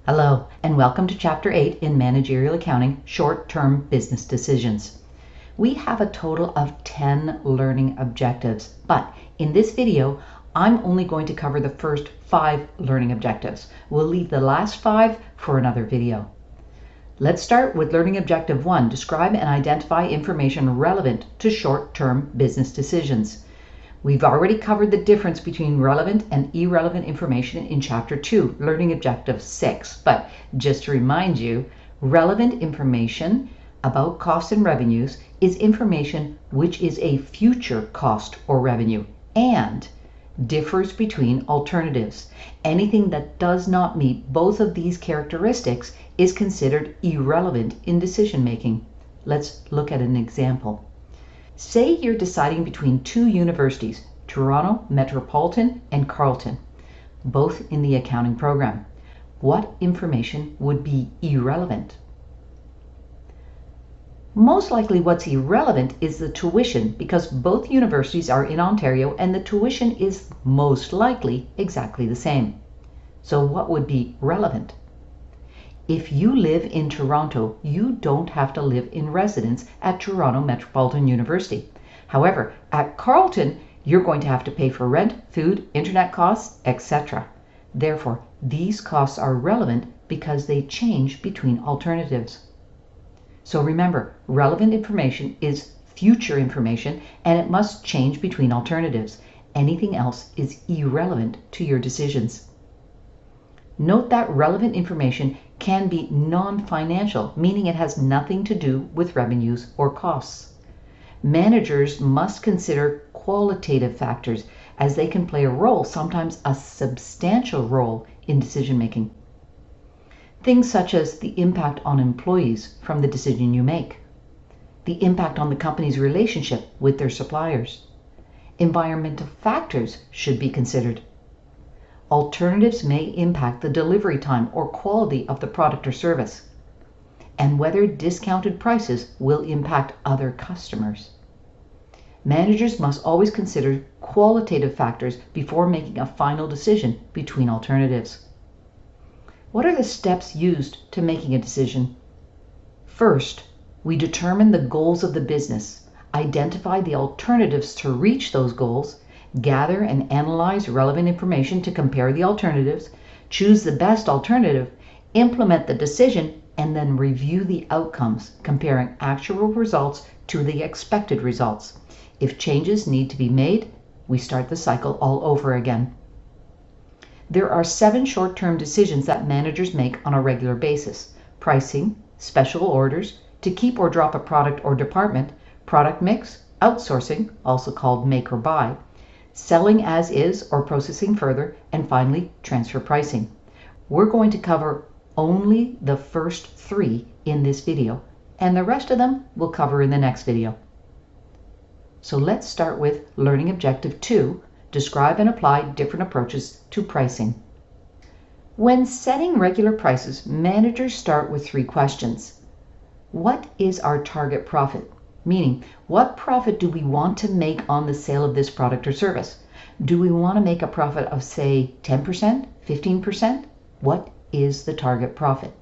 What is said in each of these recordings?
Hello, and welcome to Chapter 8 in Managerial Accounting, Short-Term Business Decisions. We have a total of 10 learning objectives, but in this video, I'm only going to cover the first 5 learning objectives. We'll leave the last 5 for another video. Let's start with Learning Objective 1, describe and identify information relevant to short-term business decisions. We've already covered the difference between relevant and irrelevant information in Chapter 2, Learning Objective 6. But just to remind you, relevant information about costs and revenues is information which is a future cost or revenue and differs between alternatives. Anything that does not meet both of these characteristics is considered irrelevant in decision making. Let's look at an example. Say you're deciding between 2 universities, Toronto Metropolitan and Carleton, both in the accounting program. What information would be irrelevant? Most likely what's irrelevant is the tuition, because both universities are in Ontario and the tuition is most likely exactly the same. So what would be relevant? If you live in Toronto, you don't have to live in residence at Toronto Metropolitan University. However, at Carleton, you're going to have to pay for rent, food, internet costs, etc. Therefore, these costs are relevant because they change between alternatives. So remember, relevant information is future information and it must change between alternatives. Anything else is irrelevant to your decisions. Note that relevant information can be non-financial, meaning it has nothing to do with revenues or costs. Managers must consider qualitative factors as they can play a role, sometimes a substantial role, in decision making. Things such as the impact on employees from the decision you make, the impact on the company's relationship with their suppliers. Environmental factors should be considered. Alternatives may impact the delivery time or quality of the product or service, and whether discounted prices will impact other customers. Managers must always consider qualitative factors before making a final decision between alternatives. What are the steps used to making a decision? First, we determine the goals of the business, identify the alternatives to reach those goals, gather and analyze relevant information to compare the alternatives, choose the best alternative, implement the decision, and then review the outcomes, comparing actual results to the expected results. If changes need to be made, we start the cycle all over again. There are 7 short-term decisions that managers make on a regular basis: pricing, special orders, to keep or drop a product or department, product mix, outsourcing, also called make or buy, selling as is or processing further, and finally, transfer pricing. We're going to cover only the first 3 in this video, and the rest of them we'll cover in the next video. So let's start with Learning Objective 2, describe and apply different approaches to pricing. When setting regular prices, managers start with 3 questions. What is our target profit? Meaning, what profit do we want to make on the sale of this product or service? Do we want to make a profit of, say, 10%, 15%? What is the target profit?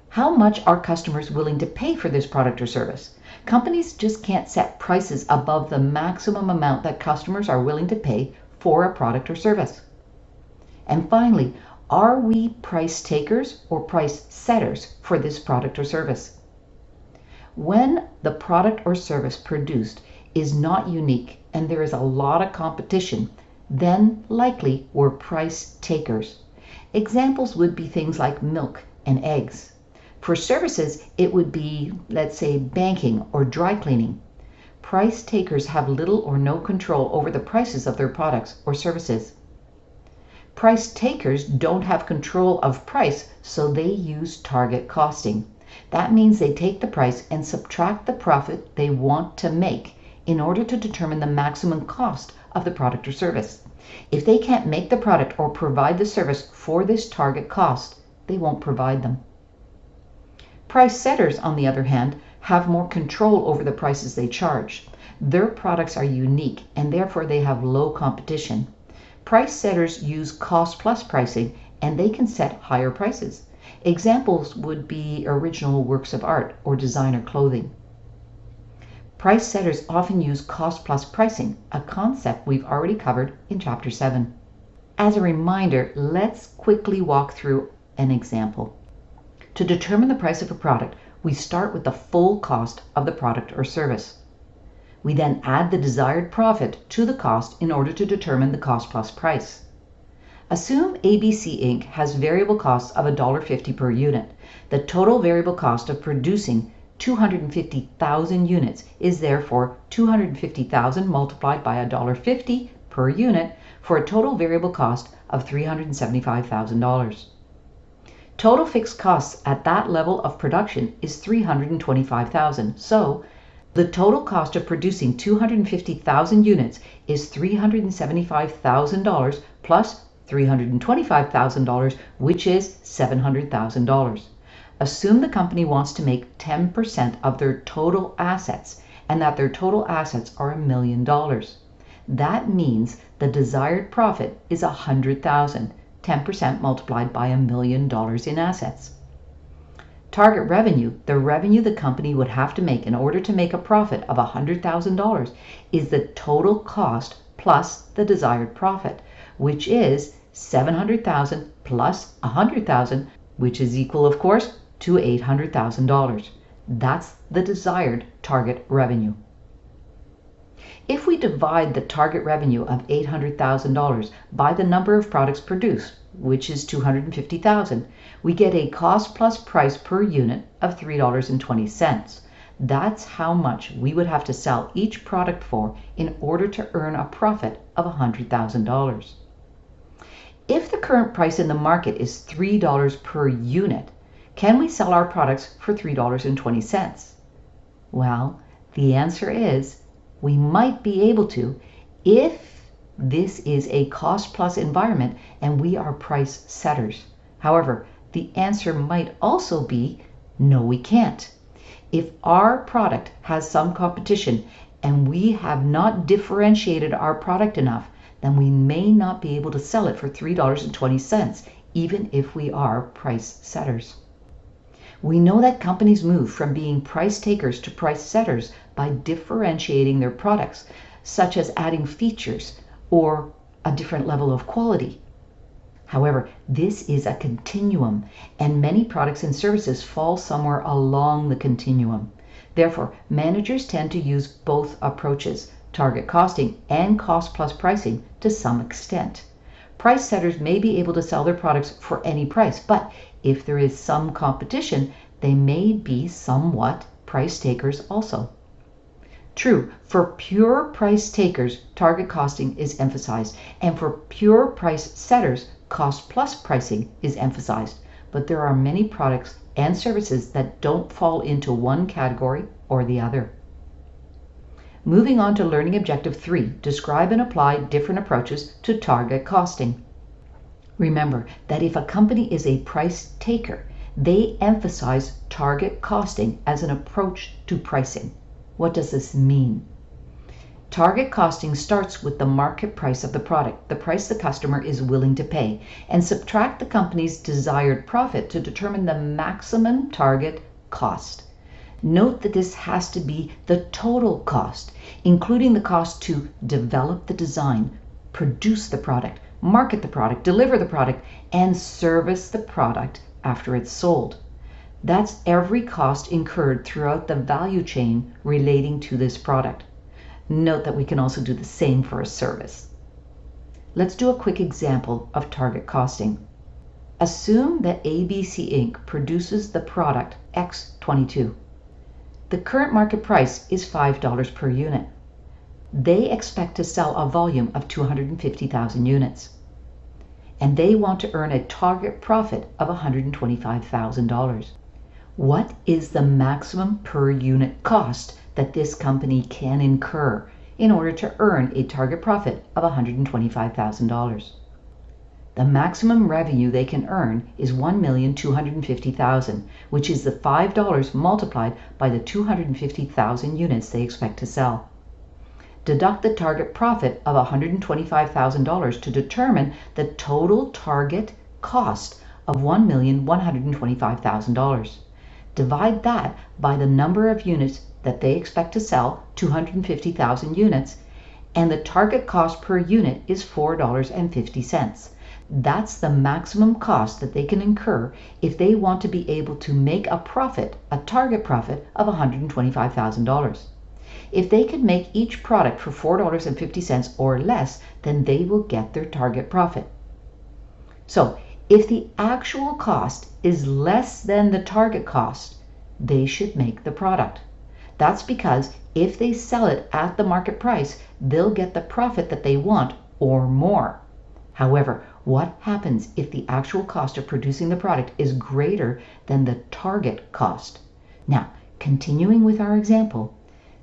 How much are customers willing to pay for this product or service? Companies just can't set prices above the maximum amount that customers are willing to pay for a product or service. And finally, are we price takers or price setters for this product or service? When the product or service produced is not unique and there is a lot of competition, then likely we're price takers. Examples would be things like milk and eggs. For services, it would be, let's say, banking or dry cleaning. Price takers have little or no control over the prices of their products or services. Price takers don't have control of price, so they use target costing. That means they take the price and subtract the profit they want to make in order to determine the maximum cost of the product or service. If they can't make the product or provide the service for this target cost, they won't provide them. Price setters, on the other hand, have more control over the prices they charge. Their products are unique and therefore they have low competition. Price setters use cost plus pricing and they can set higher prices. Examples would be original works of art or designer clothing. Price setters often use cost plus pricing, a concept we've already covered in Chapter 7. As a reminder, let's quickly walk through an example. To determine the price of a product, we start with the full cost of the product or service. We then add the desired profit to the cost in order to determine the cost plus price. Assume ABC Inc. has variable costs of $1.50 per unit. The total variable cost of producing 250,000 units is therefore 250,000 multiplied by $1.50 per unit for a total variable cost of $375,000. Total fixed costs at that level of production is $325,000. So the total cost of producing 250,000 units is $375,000 plus $325,000, which is $700,000. Assume the company wants to make 10% of their total assets and that their total assets are $1 million. That means the desired profit is $100,000, 10% multiplied by $1 million in assets. Target revenue, the revenue the company would have to make in order to make a profit of $100,000, is the total cost plus the desired profit, which is $700,000 plus $100,000, which is equal, of course, to $800,000. That's the desired target revenue. If we divide the target revenue of $800,000 by the number of products produced, which is 250,000, we get a cost plus price per unit of $3.20. That's how much we would have to sell each product for in order to earn a profit of $100,000. If the current price in the market is $3 per unit, can we sell our products for $3.20? Well, the answer is we might be able to if this is a cost plus environment and we are price setters. However, the answer might also be no, we can't. If our product has some competition and we have not differentiated our product enough, then we may not be able to sell it for $3.20, even if we are price setters. We know that companies move from being price takers to price setters by differentiating their products, such as adding features or a different level of quality. However, this is a continuum, and many products and services fall somewhere along the continuum. Therefore, managers tend to use both approaches, target costing and cost plus pricing, to some extent. Price setters may be able to sell their products for any price, but if there is some competition, they may be somewhat price takers also. True, for pure price takers, target costing is emphasized, and for pure price setters, cost plus pricing is emphasized. But there are many products and services that don't fall into one category or the other. Moving on to learning objective 3, describe and apply different approaches to target costing. Remember that if a company is a price taker, they emphasize target costing as an approach to pricing. What does this mean? Target costing starts with the market price of the product, the price the customer is willing to pay, and subtract the company's desired profit to determine the maximum target cost. Note that this has to be the total cost, including the cost to develop the design, produce the product, market the product, deliver the product, and service the product after it's sold. That's every cost incurred throughout the value chain relating to this product. Note that we can also do the same for a service. Let's do a quick example of target costing. Assume that ABC Inc. produces the product X22. The current market price is $5 per unit. They expect to sell a volume of 250,000 units. And they want to earn a target profit of $125,000. What is the maximum per unit cost that this company can incur in order to earn a target profit of $125,000? The maximum revenue they can earn is $1,250,000, which is the $5 multiplied by the 250,000 units they expect to sell. Deduct the target profit of $125,000 to determine the total target cost of $1,125,000. Divide that by the number of units that they expect to sell, 250,000 units, and the target cost per unit is $4.50. That's the maximum cost that they can incur if they want to be able to make a profit, a target profit of $125,000. If they can make each product for $4.50 or less, then they will get their target profit. So if the actual cost is less than the target cost, they should make the product. That's because if they sell it at the market price, they'll get the profit that they want or more. However, what happens if the actual cost of producing the product is greater than the target cost? Now, continuing with our example,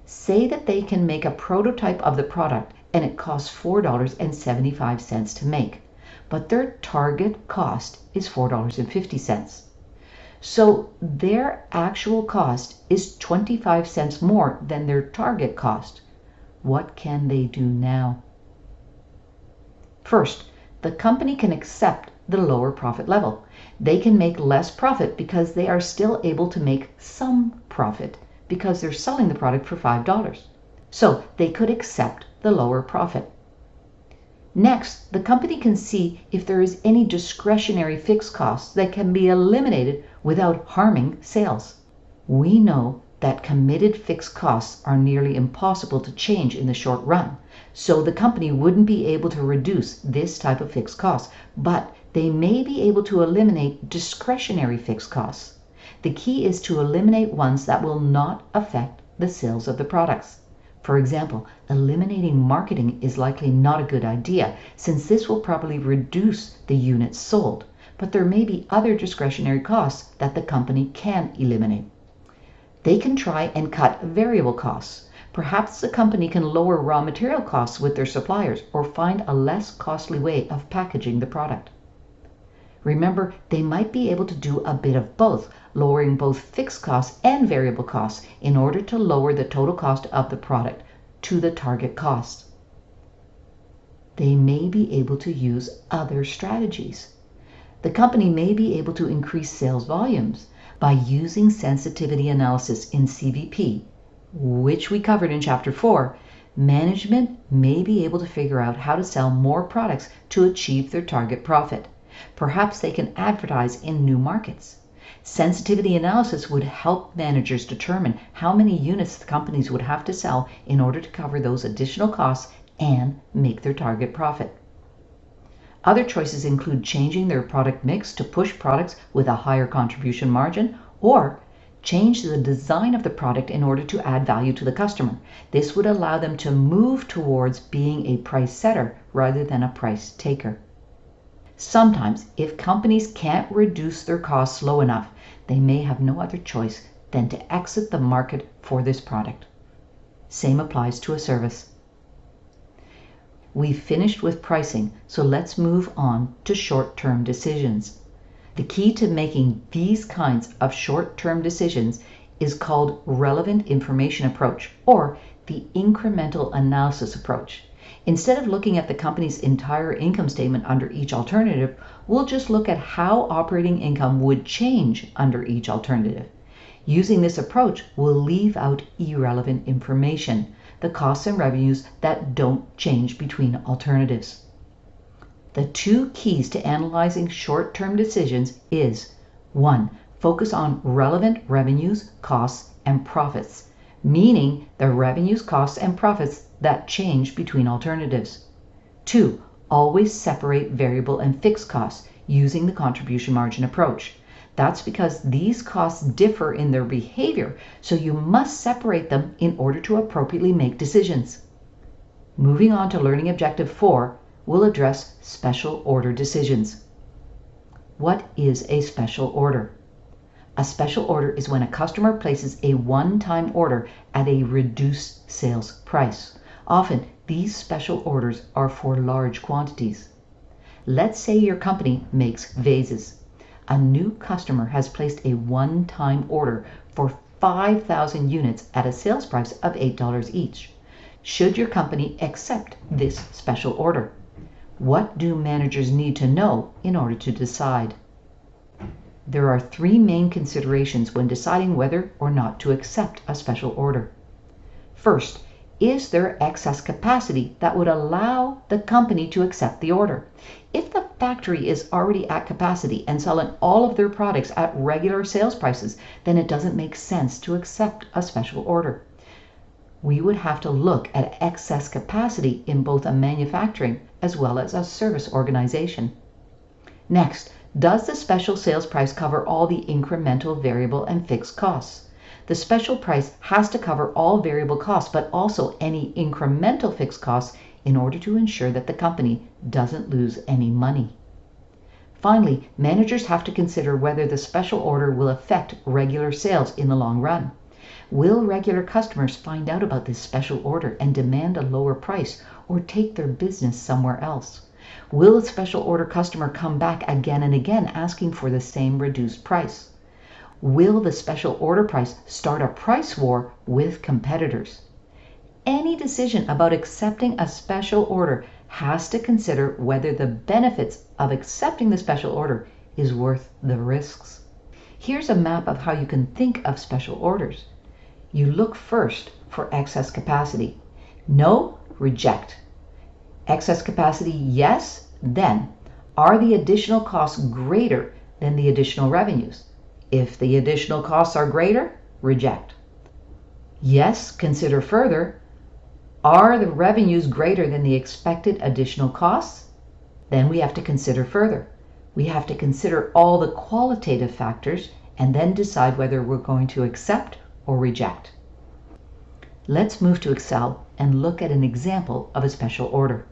say that they can make a prototype of the product and it costs $4.75 to make, but their target cost is $4.50. So their actual cost is 25 cents more than their target cost. What can they do now? First, the company can accept the lower profit level. They can make less profit because they are still able to make some profit because they're selling the product for $5. So they could accept the lower profit. Next, the company can see if there is any discretionary fixed costs that can be eliminated without harming sales. We know that committed fixed costs are nearly impossible to change in the short run, so the company wouldn't be able to reduce this type of fixed costs, but they may be able to eliminate discretionary fixed costs. The key is to eliminate ones that will not affect the sales of the products. For example, eliminating marketing is likely not a good idea, since this will probably reduce the units sold, but there may be other discretionary costs that the company can eliminate. They can try and cut variable costs. Perhaps the company can lower raw material costs with their suppliers or find a less costly way of packaging the product. Remember, they might be able to do a bit of both, lowering both fixed costs and variable costs in order to lower the total cost of the product to the target cost. They may be able to use other strategies. The company may be able to increase sales volumes by using sensitivity analysis in CVP, which we covered in Chapter 4. Management may be able to figure out how to sell more products to achieve their target profit. Perhaps they can advertise in new markets. Sensitivity analysis would help managers determine how many units the companies would have to sell in order to cover those additional costs and make their target profit. Other choices include changing their product mix to push products with a higher contribution margin, or change the design of the product in order to add value to the customer. This would allow them to move towards being a price setter rather than a price taker. Sometimes, if companies can't reduce their costs low enough, they may have no other choice than to exit the market for this product. Same applies to a service. We've finished with pricing, so let's move on to short-term decisions. The key to making these kinds of short-term decisions is called relevant information approach, or the incremental analysis approach. Instead of looking at the company's entire income statement under each alternative, we'll just look at how operating income would change under each alternative. Using this approach, we'll leave out irrelevant information, the costs and revenues that don't change between alternatives. The two keys to analyzing short-term decisions is 1. Focus on relevant revenues, costs, and profits, meaning the revenues, costs, and profits that change between alternatives. 2. Always separate variable and fixed costs using the contribution margin approach. That's because these costs differ in their behavior, so you must separate them in order to appropriately make decisions. Moving on to Learning Objective 4, we'll address special order decisions. What is a special order? A special order is when a customer places a one-time order at a reduced sales price. Often, these special orders are for large quantities. Let's say your company makes vases. A new customer has placed a one-time order for 5,000 units at a sales price of $8 each. Should your company accept this special order? What do managers need to know in order to decide? There are three main considerations when deciding whether or not to accept a special order. First, is there excess capacity that would allow the company to accept the order? If the factory is already at capacity and selling all of their products at regular sales prices, then it doesn't make sense to accept a special order. We would have to look at excess capacity in both a manufacturing as well as a service organization. Next, does the special sales price cover all the incremental variable and fixed costs? The special price has to cover all variable costs, but also any incremental fixed costs in order to ensure that the company doesn't lose any money. Finally, managers have to consider whether the special order will affect regular sales in the long run. Will regular customers find out about this special order and demand a lower price or take their business somewhere else? Will a special order customer come back again and again asking for the same reduced price? Will the special order price start a price war with competitors? Any decision about accepting a special order has to consider whether the benefits of accepting the special order is worth the risks. Here's a map of how you can think of special orders. You look first for excess capacity. No, reject. Excess capacity, yes, then. Are the additional costs greater than the additional revenues? If the additional costs are greater, reject. Yes, consider further. Are the revenues greater than the expected additional costs? Then we have to consider further. We have to consider all the qualitative factors and then decide whether we're going to accept or reject. Let's move to Excel and look at an example of a special order.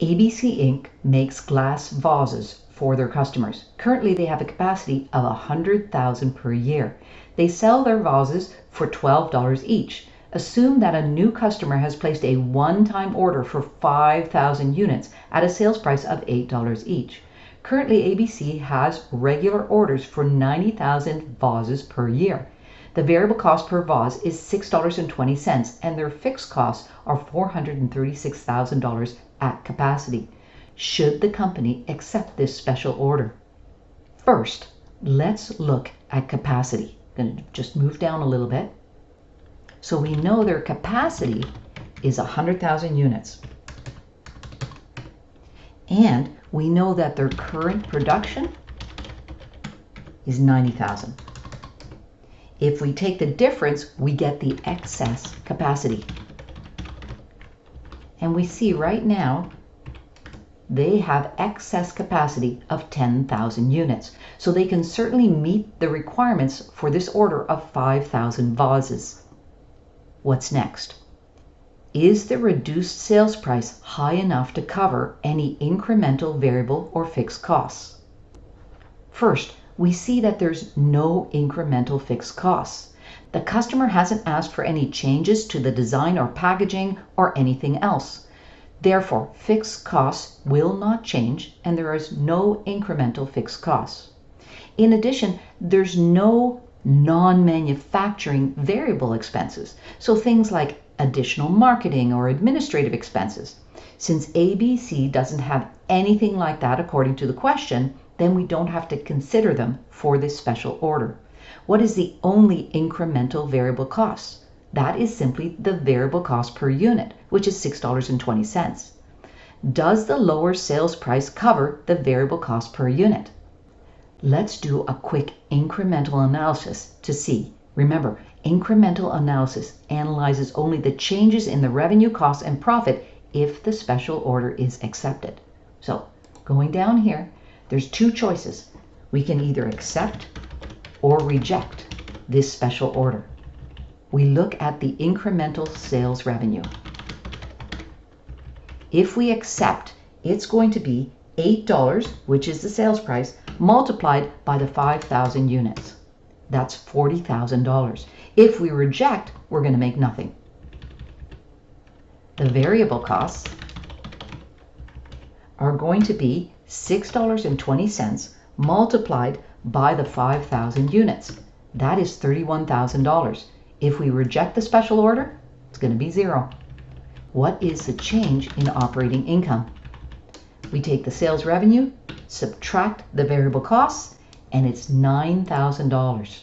ABC Inc. makes glass vases for their customers. Currently, they have a capacity of 100,000 per year. They sell their vases for $12 each. Assume that a new customer has placed a one-time order for 5,000 units at a sales price of $8 each. Currently, ABC has regular orders for 90,000 vases per year. The variable cost per vase is $6.20, and their fixed costs are $436,000 at capacity. Should the company accept this special order? First, let's look at capacity. I'm going to just move down a little bit. So we know their capacity is 100,000 units. And we know that their current production is 90,000. If we take the difference, we get the excess capacity. And we see right now they have excess capacity of 10,000 units. So they can certainly meet the requirements for this order of 5,000 vases. What's next? Is the reduced sales price high enough to cover any incremental variable or fixed costs? First, we see that there's no incremental fixed costs. The customer hasn't asked for any changes to the design or packaging or anything else. Therefore, fixed costs will not change and there is no incremental fixed costs. In addition, there's no non-manufacturing variable expenses, so things like additional marketing or administrative expenses. Since ABC doesn't have anything like that according to the question, then we don't have to consider them for this special order. What is the only incremental variable cost? That is simply the variable cost per unit, which is $6.20. Does the lower sales price cover the variable cost per unit? Let's do a quick incremental analysis to see. Remember, incremental analysis analyzes only the changes in the revenue, cost, and profit if the special order is accepted. So, going down here, there's two choices. We can either accept or reject this special order. We look at the incremental sales revenue. If we accept, it's going to be $8, which is the sales price, multiplied by the 5,000 units. That's $40,000. If we reject, we're going to make nothing. The variable costs are going to be $6.20 multiplied by the 5,000 units. That is $31,000. If we reject the special order, it's going to be zero. What is the change in operating income? We take the sales revenue, subtract the variable costs, and it's $9,000.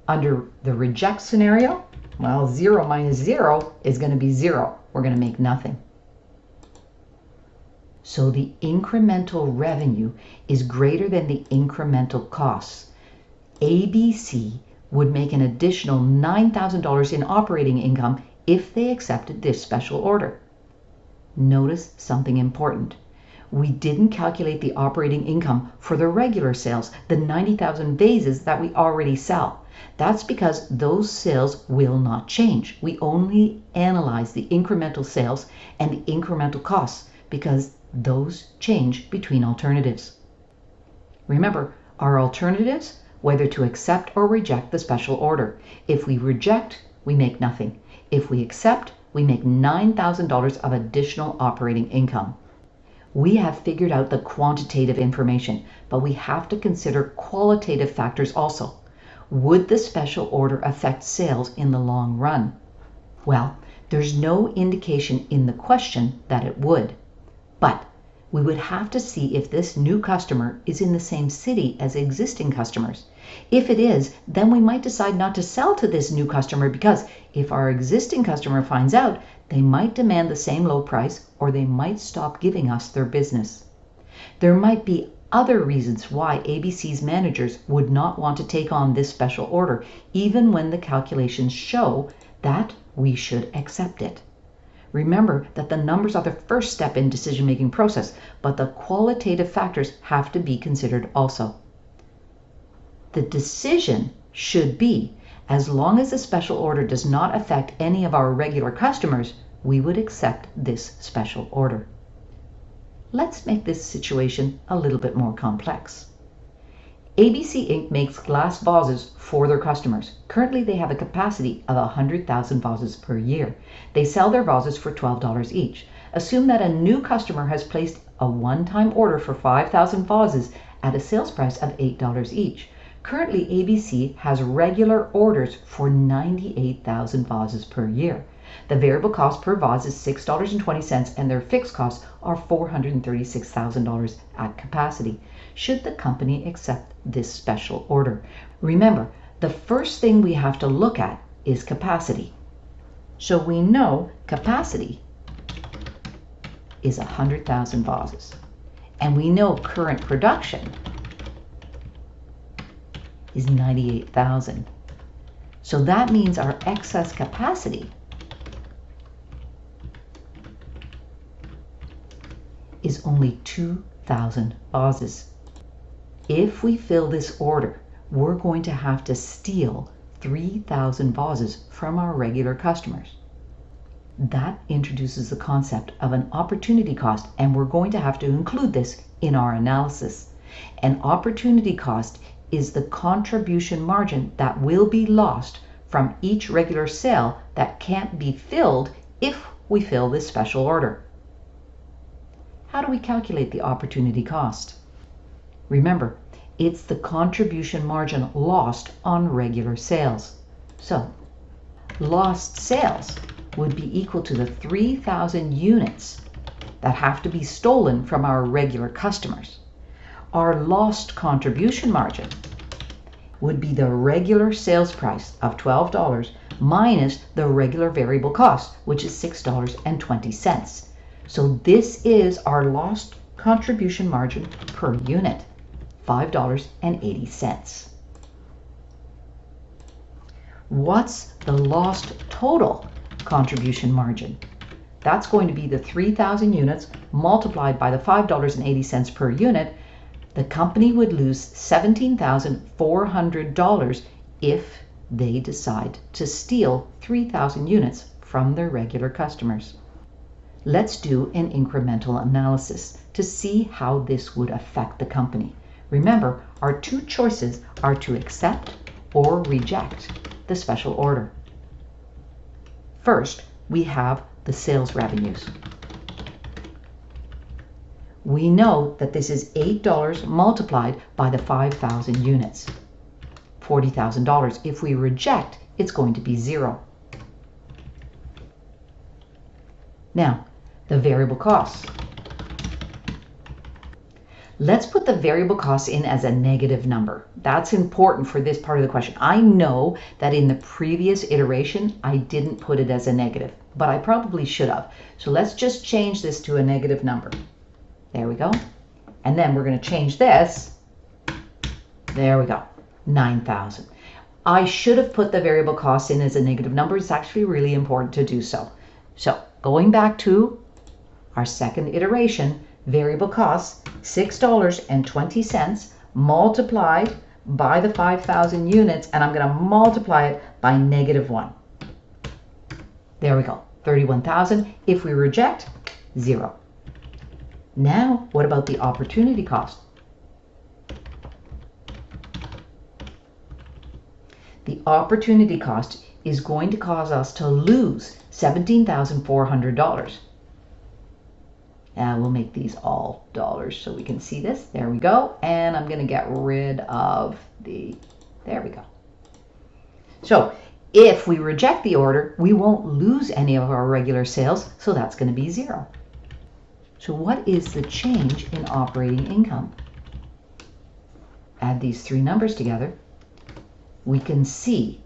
Under the reject scenario, well, 0 minus 0 is going to be 0. We're going to make nothing. So the incremental revenue is greater than the incremental costs. ABC would make an additional $9,000 in operating income if they accepted this special order. Notice something important. We didn't calculate the operating income for the regular sales, the 90,000 vases that we already sell. That's because those sales will not change. We only analyze the incremental sales and the incremental costs because those change between alternatives. Remember, our alternatives, whether to accept or reject the special order. If we reject, we make nothing. If we accept, we make $9,000 of additional operating income. We have figured out the quantitative information, but we have to consider qualitative factors also. Would the special order affect sales in the long run? Well, there's no indication in the question that it would. But we would have to see if this new customer is in the same city as existing customers. If it is, then we might decide not to sell to this new customer because if our existing customer finds out, they might demand the same low price or they might stop giving us their business. There might be other reasons why ABC's managers would not want to take on this special order, even when the calculations show that we should accept it. Remember that the numbers are the first step in decision-making process, but the qualitative factors have to be considered also. The decision should be, as long as the special order does not affect any of our regular customers, we would accept this special order. Let's make this situation a little bit more complex. ABC Inc. makes glass vases for their customers. Currently, they have a capacity of 100,000 vases per year. They sell their vases for $12 each. Assume that a new customer has placed a one-time order for 5,000 vases at a sales price of $8 each. Currently, ABC has regular orders for 98,000 vases per year. The variable cost per vase is $6.20 and their fixed costs are $436,000 at capacity. Should the company accept this special order? Remember, the first thing we have to look at is capacity. So we know capacity is 100,000 vases. And we know current production is 98,000. So that means our excess capacity is only 2,000 vases. If we fill this order, we're going to have to steal 3,000 vases from our regular customers. That introduces the concept of an opportunity cost, and we're going to have to include this in our analysis. An opportunity cost is the contribution margin that will be lost from each regular sale that can't be filled if we fill this special order. How do we calculate the opportunity cost? Remember, it's the contribution margin lost on regular sales. So, lost sales would be equal to the 3,000 units that have to be stolen from our regular customers. Our lost contribution margin would be the regular sales price of $12 minus the regular variable cost, which is $6.20. So this is our lost contribution margin per unit, $5.80. What's the lost total contribution margin? That's going to be the 3,000 units multiplied by the $5.80 per unit. The company would lose $17,400 if they decide to steal 3,000 units from their regular customers. Let's do an incremental analysis to see how this would affect the company. Remember, our two choices are to accept or reject the special order. First, we have the sales revenues. We know that this is $8 multiplied by the 5,000 units, $40,000. If we reject, it's going to be 0. Now, the variable costs. Let's put the variable costs in as a negative number. That's important for this part of the question. I know that in the previous iteration, I didn't put it as a negative, but I probably should have. So let's just change this to a negative number. There we go. And then we're going to change this. There we go. 9,000. I should have put the variable costs in as a negative number. It's actually really important to do so. So going back to our second iteration, variable costs, $6.20 multiplied by the 5,000 units, and I'm going to multiply it by -1. There we go, 31,000. If we reject, 0. Now, what about the opportunity cost? The opportunity cost is going to cause us to lose $17,400. We'll make these all dollars so we can see this. There we go. And I'm going to get rid of there we go. So if we reject the order, we won't lose any of our regular sales, so that's going to be 0. So what is the change in operating income? Add these three numbers together. We can see.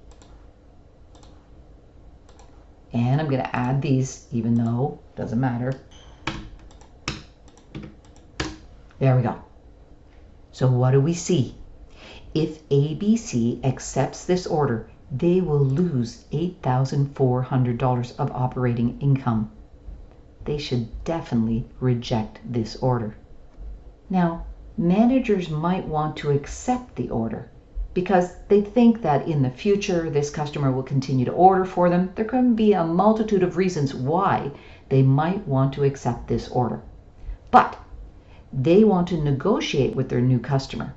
And I'm going to add these, even though it doesn't matter. There we go. So what do we see? If ABC accepts this order, they will lose $8,400 of operating income. They should definitely reject this order. Now, managers might want to accept the order because they think that in the future this customer will continue to order for them. There can be a multitude of reasons why they might want to accept this order. But they want to negotiate with their new customer.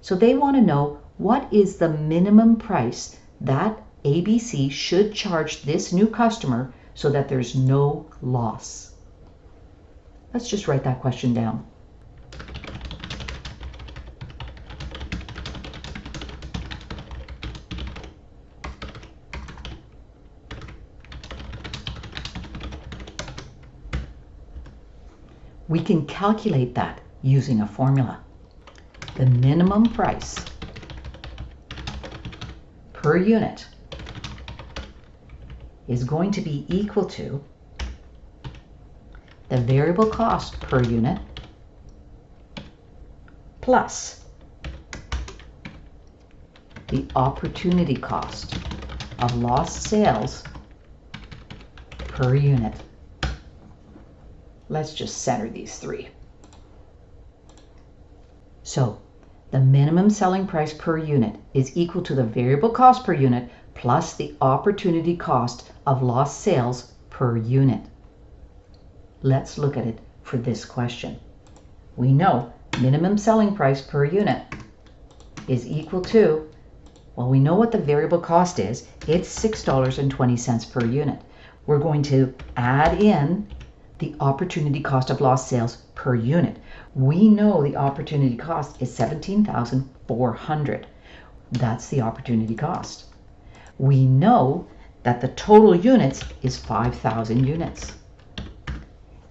So they want to know what is the minimum price that ABC should charge this new customer so that there's no loss. Let's just write that question down. We can calculate that using a formula. The minimum price per unit is going to be equal to the variable cost per unit plus the opportunity cost of lost sales per unit. Let's just center these three. So the minimum selling price per unit is equal to the variable cost per unit plus the opportunity cost of lost sales per unit. Let's look at it for this question. We know minimum selling price per unit is equal to, well, we know what the variable cost is. It's $6.20 per unit. We're going to add in the opportunity cost of lost sales per unit. We know the opportunity cost is $17,400. That's the opportunity cost. We know that the total units is 5,000 units.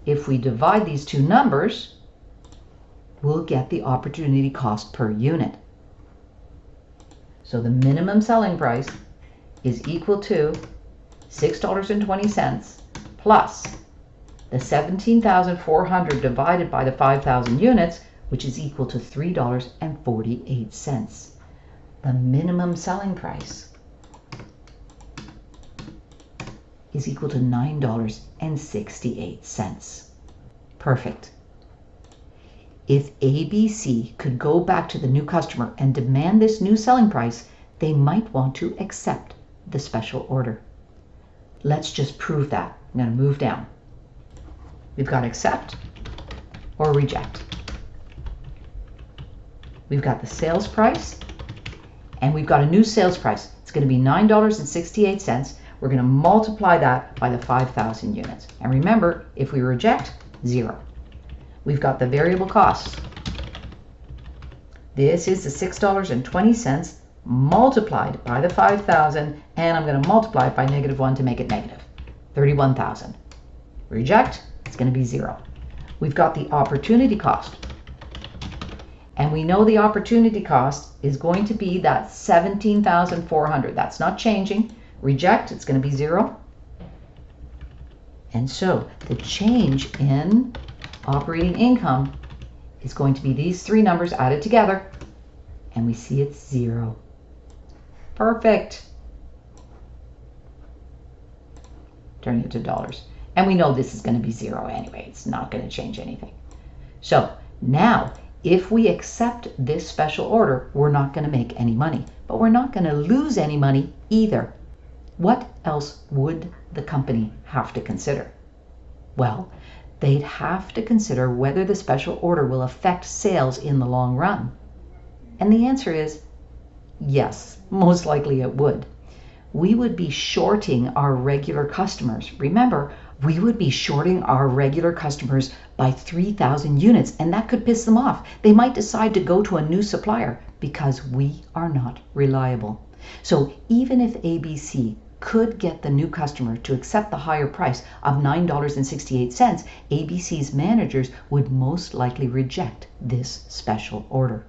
If we divide these two numbers, we'll get the opportunity cost per unit. So the minimum selling price is equal to $6.20 plus the 17,400 divided by the 5,000 units, which is equal to $3.48. The minimum selling price is equal to $9.68. Perfect. If ABC could go back to the new customer and demand this new selling price, they might want to accept the special order. Let's just prove that. I'm going to move down. We've got accept or reject. We've got the sales price, and we've got a new sales price. It's going to be $9.68. We're going to multiply that by the 5,000 units. And remember, if we reject, 0. We've got the variable cost. This is the $6.20 multiplied by the 5,000, and I'm going to multiply it by -1 to make it negative. 31,000. Reject, It's going to be 0. We've got the opportunity cost. And we know the opportunity cost is going to be that $17,400. That's not changing. Reject, it's going to be 0. And so the change in operating income is going to be these three numbers added together, and we see it's 0. Perfect. Turn it to dollars. And we know this is going to be 0 anyway. It's not going to change anything. So now, if we accept this special order, we're not going to make any money, but we're not going to lose any money either. What else would the company have to consider? Well, they'd have to consider whether the special order will affect sales in the long run. And the answer is yes, most likely it would. We would be shorting our regular customers. Remember, we would be shorting our regular customers by 3,000 units, and that could piss them off. They might decide to go to a new supplier because we are not reliable. So even if ABC could get the new customer to accept the higher price of $9.68, ABC's managers would most likely reject this special order.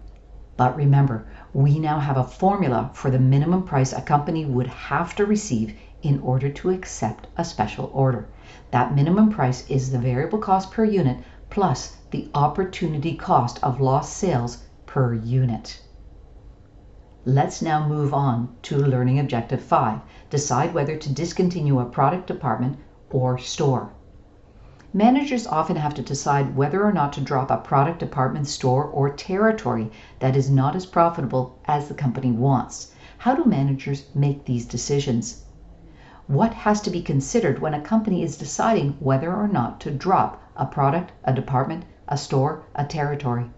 But remember, we now have a formula for the minimum price a company would have to receive in order to accept a special order. That minimum price is the variable cost per unit plus the opportunity cost of lost sales per unit. Let's now move on to learning objective 5. Decide whether to discontinue a product department or store. Managers often have to decide whether or not to drop a product department, store, or territory that is not as profitable as the company wants. How do managers make these decisions? What has to be considered when a company is deciding whether or not to drop a product, a department, a store, a territory?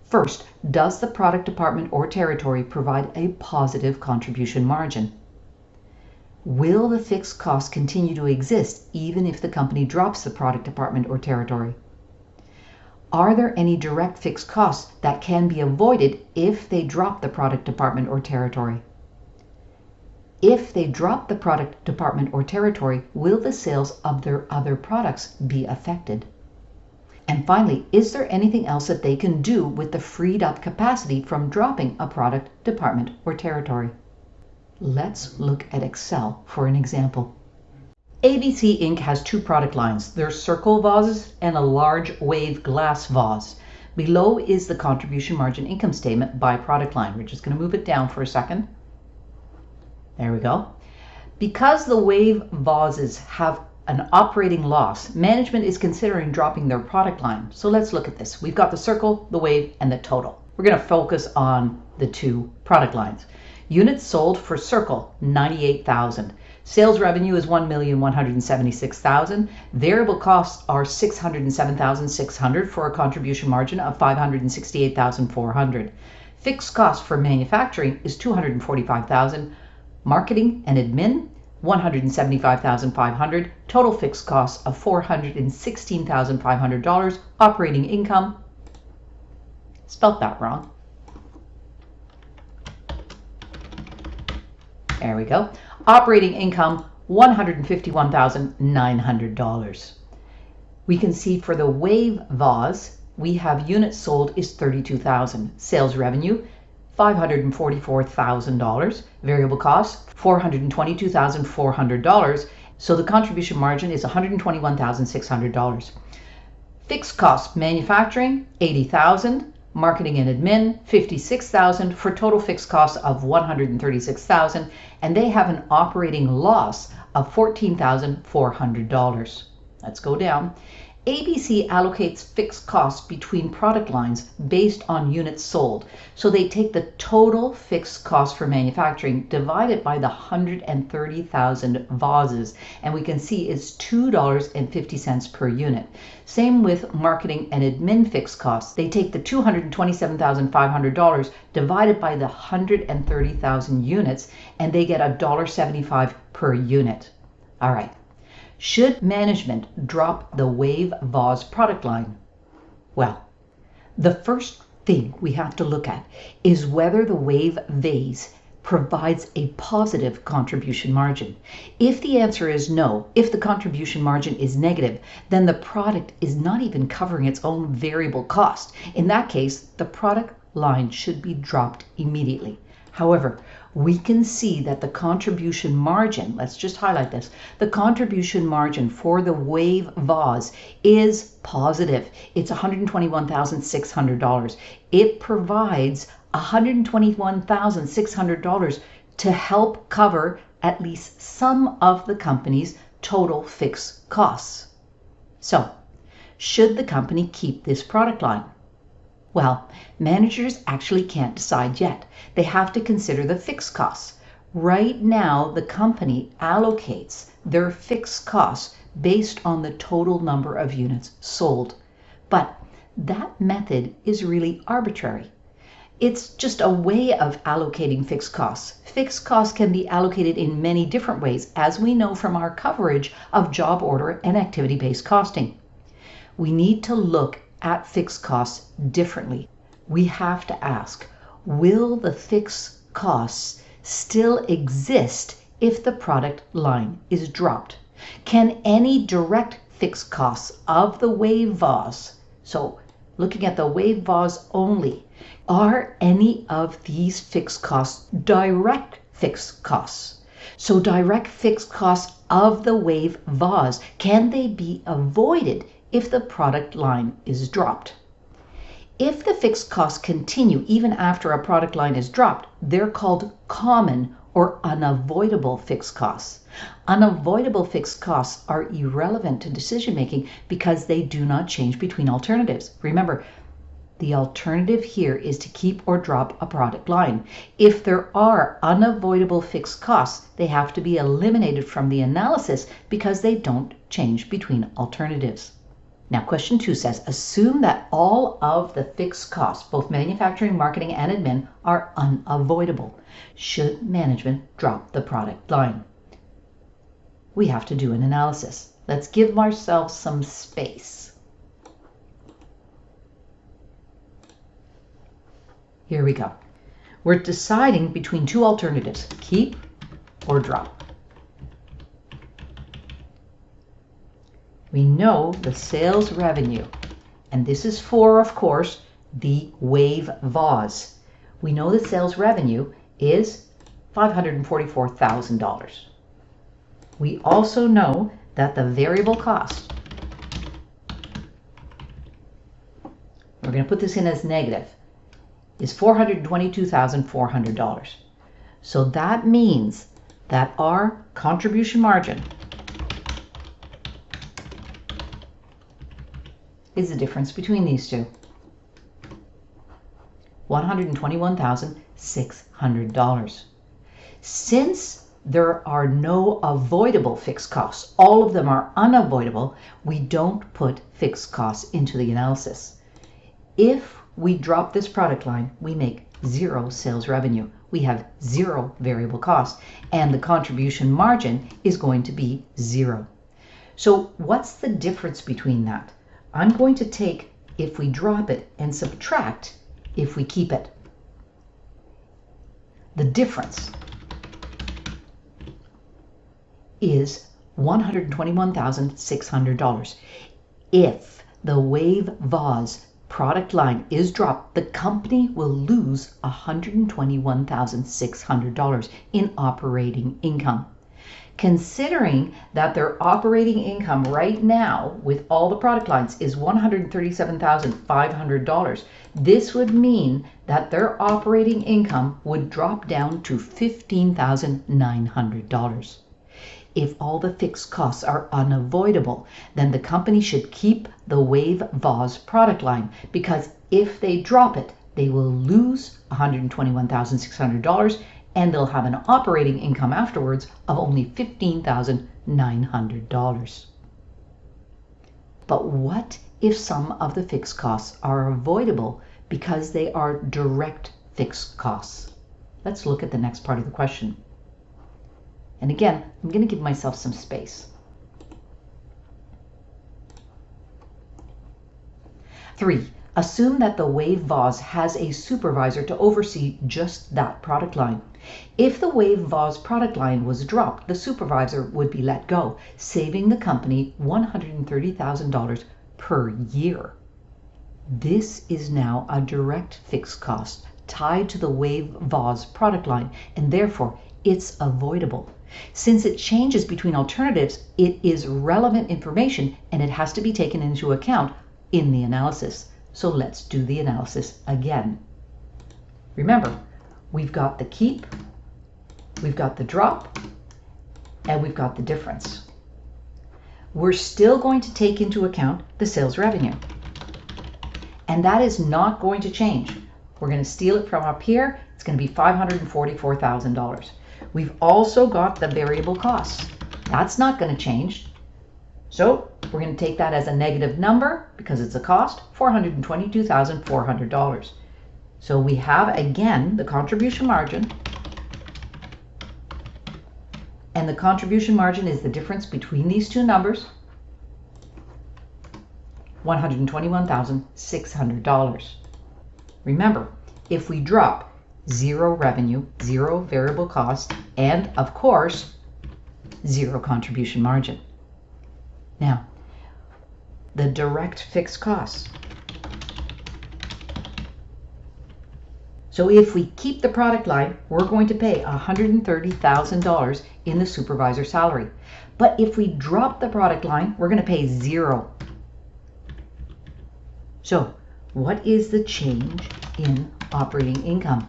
First, does the product department or territory provide a positive contribution margin? Will the fixed costs continue to exist even if the company drops the product department or territory? Are there any direct fixed costs that can be avoided if they drop the product department or territory? If they drop the product department or territory, will the sales of their other products be affected? And finally, is there anything else that they can do with the freed up capacity from dropping a product department or territory? Let's look at Excel for an example. ABC Inc. has two product lines. They're circle vases and a large wave glass vase. Below is the contribution margin income statement by product line. We're just going to move it down for a second. There we go. Because the wave vases have an operating loss, management is considering dropping their product line. So let's look at this. We've got the circle, the wave, and the total. We're going to focus on the two product lines. Units sold for circle, 98,000. Sales revenue is 1,176,000. Variable costs are 607,600 for a contribution margin of 568,400. Fixed cost for manufacturing is 245,000. Marketing and admin, 175,500. Total fixed costs of $416,500. Operating income, spelt that wrong. There we go. Operating income, $151,900. We can see for the wave vase, we have units sold is 32,000. Sales revenue, $544,000. Variable costs, $422,400. So the contribution margin is $121,600. Fixed costs, manufacturing, $80,000. Marketing and admin, $56,000 for total fixed costs of $136,000, and they have an operating loss of $14,400. Let's go down. ABC allocates fixed costs between product lines based on units sold. So they take the total fixed cost for manufacturing divided by the 130,000 vases, and we can see it's $2.50 per unit. Same with marketing and admin fixed costs. They take the $227,500 divided by the 130,000 units, and they get $1.75 per unit. All right. Should management drop the wave vase product line? Well, the first thing we have to look at is whether the wave vase provides a positive contribution margin? If the answer is no, if the contribution margin is negative, then the product is not even covering its own variable cost. In that case, the product line should be dropped immediately. However, we can see that the contribution margin, let's just highlight this, the contribution margin for the Wave vase is positive. It's $121,600. It provides $121,600 to help cover at least some of the company's total fixed costs. So, should the company keep this product line? Well, managers actually can't decide yet. They have to consider the fixed costs. Right now, the company allocates their fixed costs based on the total number of units sold. But that method is really arbitrary. It's just a way of allocating fixed costs. Fixed costs can be allocated in many different ways, as we know from our coverage of job order and activity-based costing. We need to look at fixed costs differently. We have to ask, will the fixed costs still exist if the product line is dropped? Can any direct fixed costs of the Wave vase, so looking at the Wave vase only, are any of these fixed costs direct fixed costs? So direct fixed costs of the Wave vase, can they be avoided if the product line is dropped? If the fixed costs continue even after a product line is dropped, they're called common or unavoidable fixed costs. Unavoidable fixed costs are irrelevant to decision making because they do not change between alternatives. Remember, the alternative here is to keep or drop a product line. If there are unavoidable fixed costs, they have to be eliminated from the analysis because they don't change between alternatives. Now, question 2 says, assume that all of the fixed costs, both manufacturing, marketing, and admin, are unavoidable. Should management drop the product line? We have to do an analysis. Let's give ourselves some space. Here we go. We're deciding between two alternatives, keep or drop. We know the sales revenue, and this is for, of course, the Wave vase. We know the sales revenue is $544,000. We also know that the variable cost, we're going to put this in as negative, is $422,400. So that means that our contribution margin is the difference between these two. $121,600. Since there are no avoidable fixed costs, all of them are unavoidable, we don't put fixed costs into the analysis. If we drop this product line, we make zero sales revenue. We have zero variable costs, and the contribution margin is going to be zero. So what's the difference between that? I'm going to take if we drop it and subtract if we keep it. The difference is $121,600. If the Wave vase product line is dropped, the company will lose $121,600 in operating income. Considering that their operating income right now with all the product lines is $137,500, this would mean that their operating income would drop down to $15,900. If all the fixed costs are unavoidable, then the company should keep the Wave vase product line, because if they drop it, they will lose $121,600 and they'll have an operating income afterwards of only $15,900. But what if some of the fixed costs are avoidable because they are direct fixed costs? Let's look at the next part of the question. And again, I'm going to give myself some space. 3. Assume that the Wave vase has a supervisor to oversee just that product line. If the Wave vase product line was dropped, the supervisor would be let go, saving the company $130,000 per year. This is now a direct fixed cost tied to the Wave vase product line, and therefore it's avoidable. Since it changes between alternatives, it is relevant information and it has to be taken into account in the analysis. So let's do the analysis again. Remember, we've got the keep, we've got the drop, and we've got the difference. We're still going to take into account the sales revenue. And that is not going to change. We're going to steal it from up here. It's going to be $544,000. We've also got the variable costs. That's not going to change. So we're going to take that as a negative number because it's a cost, $422,400. So we have, again, the contribution margin. And the contribution margin is the difference between these two numbers, $121,600. Remember, if we drop 0 revenue, 0 variable cost, and of course, 0 contribution margin. Now, the direct fixed costs. So if we keep the product line, we're going to pay $130,000 in the supervisor salary. But if we drop the product line, we're going to pay 0. So what is the change in operating income?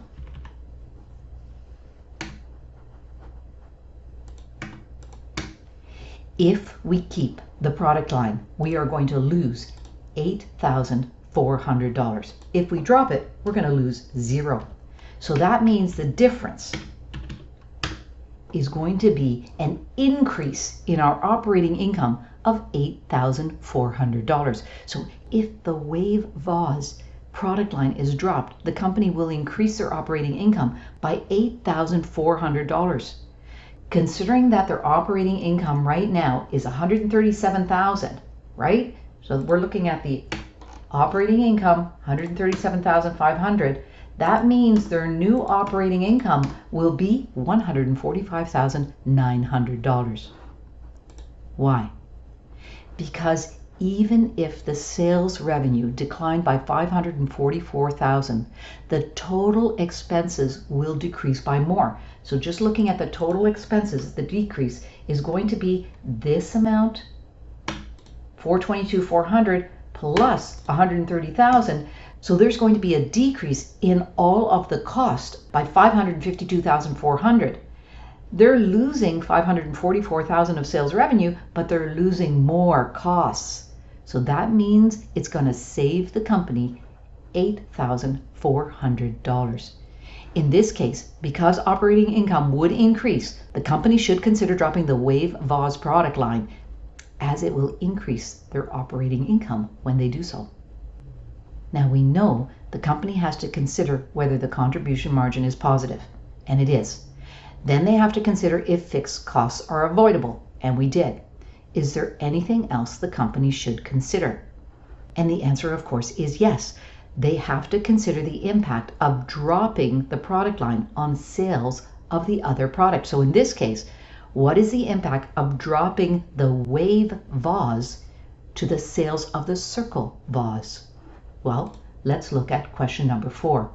If we keep the product line, we are going to lose $8,400. If we drop it, we're going to lose 0. So that means the difference is going to be an increase in our operating income of $8,400. So if the Wave vase product line is dropped, the company will increase their operating income by $8,400. Considering that their operating income right now is $137,000, right? So we're looking at the operating income, $137,500. That means their new operating income will be $145,900. Why? Because even if the sales revenue declined by $544,000, the total expenses will decrease by more. So just looking at the total expenses, the decrease is going to be this amount, $422,400 plus $130,000. So there's going to be a decrease in all of the cost by $552,400. They're losing $544,000 of sales revenue, but they're losing more costs. So that means it's going to save the company $8,400. In this case, because operating income would increase, the company should consider dropping the Wave vase product line, as it will increase their operating income when they do so. Now we know the company has to consider whether the contribution margin is positive, and it is. Then they have to consider if fixed costs are avoidable, and we did. Is there anything else the company should consider? And the answer, of course, is yes. They have to consider the impact of dropping the product line on sales of the other product. So in this case, what is the impact of dropping the Wave vase to the sales of the Circle vase? Well, let's look at question number 4.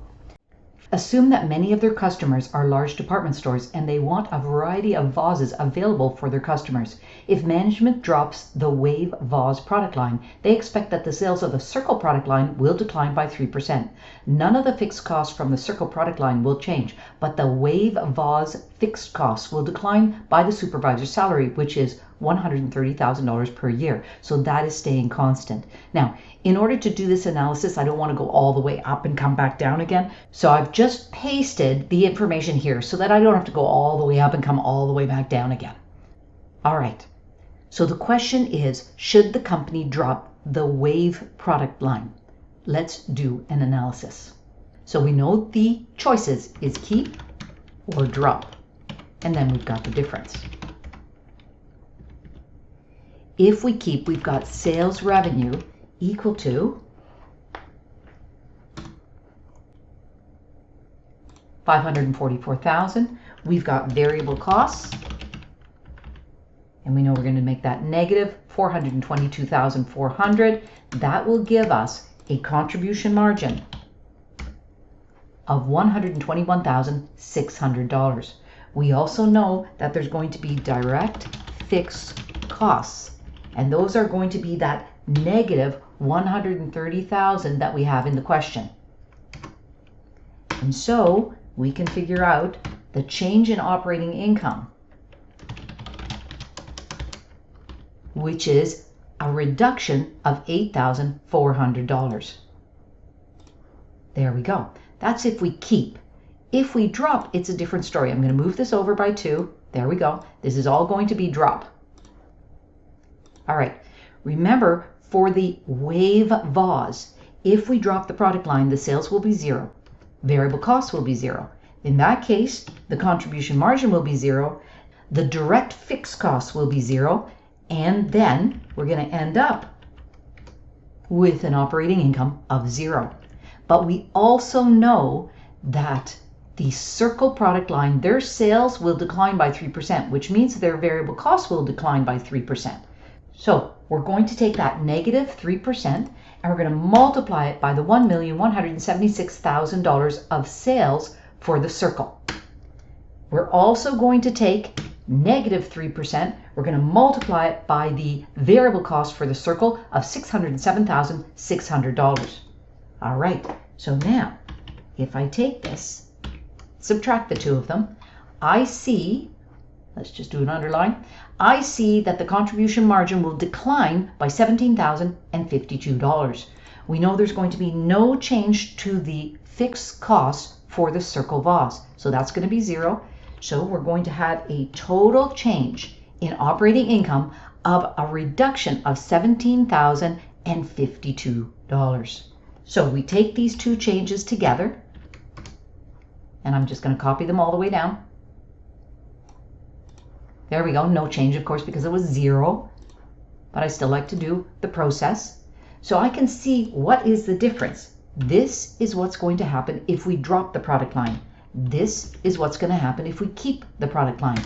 Assume that many of their customers are large department stores and they want a variety of vases available for their customers. If management drops the Wave vase product line, they expect that the sales of the Circle product line will decline by 3%. None of the fixed costs from the Circle product line will change, but the Wave vase fixed costs will decline by the supervisor's salary, which is $130,000 per year. So that is staying constant. Now, in order to do this analysis, I don't want to go all the way up and come back down again. So I've just pasted the information here so that I don't have to go all the way up and come all the way back down again. All right. So the question is, should the company drop the Wave product line? Let's do an analysis. So we know the choices is keep or drop. And then we've got the difference. If we keep, we've got sales revenue equal to $544,000. We've got variable costs, and we know we're going to make that negative $422,400. That will give us a contribution margin of $121,600. We also know that there's going to be direct fixed costs, and those are going to be that negative $130,000 that we have in the question. And so we can figure out the change in operating income, which is a reduction of $8,400. There we go. That's if we keep. If we drop, it's a different story. I'm going to move this over by 2. There we go. This is all going to be drop. All right. Remember, for the wave vase, if we drop the product line, the sales will be 0. Variable costs will be 0. In that case, the contribution margin will be 0. The direct fixed costs will be 0. And then we're going to end up with an operating income of 0. But we also know that the Circle product line, their sales will decline by 3%, which means their variable costs will decline by 3%. So we're going to take that negative 3% and we're going to multiply it by the $1,176,000 of sales for the Circle. We're also going to take negative 3%. We're going to multiply it by the variable cost for the Circle of $607,600. All right, so now if I take this, subtract the 2 of them, I see, let's just do an underline, I see that the contribution margin will decline by $17,052. We know there's going to be no change to the fixed costs for the Circle vase, so that's going to be 0. So we're going to have a total change in operating income of a reduction of $17,052. So we take these 2 changes together, and I'm just going to copy them all the way down. There we go. No change, of course, because it was 0, but I still like to do the process. So I can see what is the difference. This is what's going to happen if we drop the product line. This is what's going to happen if we keep the product line.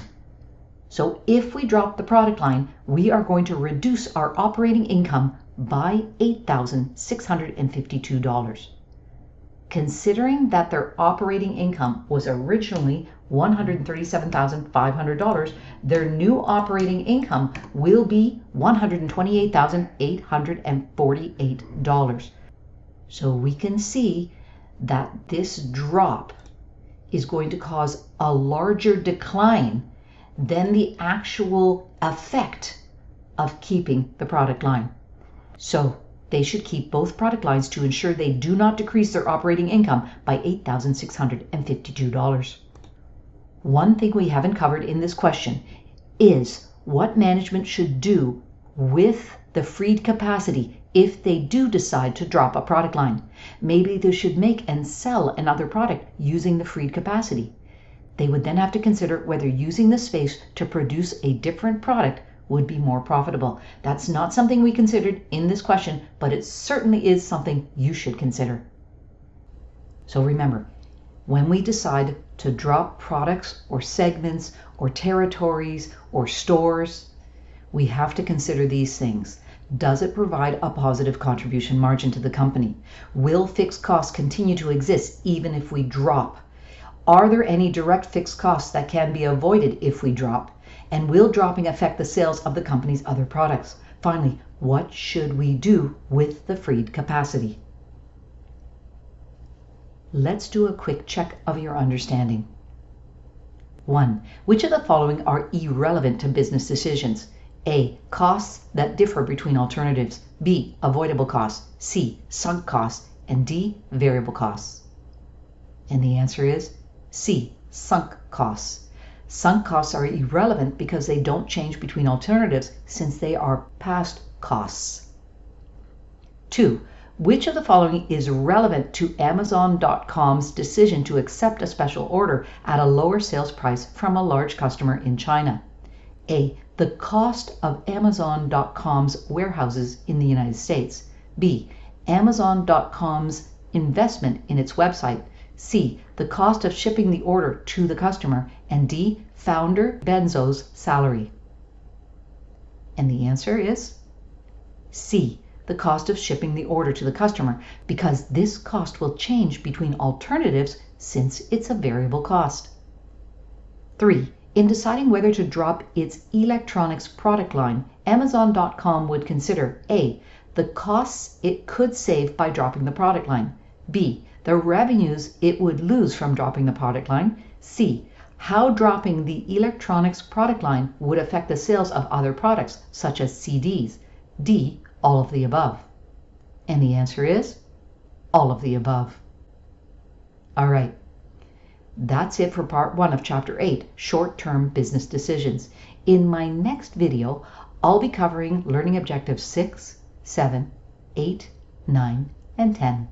So if we drop the product line, we are going to reduce our operating income by $8,652. Considering that their operating income was originally $137,500, their new operating income will be $128,848. So we can see that this drop is going to cause a larger decline than the actual effect of keeping the product line. So they should keep both product lines to ensure they do not decrease their operating income by $8,652. One thing we haven't covered in this question is what management should do with the freed capacity if they do decide to drop a product line. Maybe they should make and sell another product using the freed capacity. They would then have to consider whether using the space to produce a different product would be more profitable. That's not something we considered in this question, but it certainly is something you should consider. So remember, when we decide to drop products or segments or territories or stores, we have to consider these things. Does it provide a positive contribution margin to the company? Will fixed costs continue to exist even if we drop? Are there any direct fixed costs that can be avoided if we drop? And will dropping affect the sales of the company's other products? Finally, what should we do with the freed capacity? Let's do a quick check of your understanding. 1. Which of the following are irrelevant to business decisions? A. Costs that differ between alternatives. B. Avoidable costs. C. Sunk costs. And D. Variable costs. And the answer is C. Sunk costs. Sunk costs are irrelevant because they don't change between alternatives since they are past costs. 2. Which of the following is relevant to Amazon.com's decision to accept a special order at a lower sales price from a large customer in China? A. The cost of Amazon.com's warehouses in the United States. B. Amazon.com's investment in its website. C, the cost of shipping the order to the customer, and D, founder Benzo's salary. And the answer is C, the cost of shipping the order to the customer, because this cost will change between alternatives since it's a variable cost. 3. In deciding whether to drop its electronics product line, Amazon.com would consider A, the costs it could save by dropping the product line, B, the revenues it would lose from dropping the product line, C, how dropping the electronics product line would affect the sales of other products, such as CDs, D, all of the above. And the answer is all of the above. All right. That's it for part 1 of Chapter 8, Short-Term Business Decisions. In my next video, I'll be covering learning objectives 6, 7, 8, 9, and 10.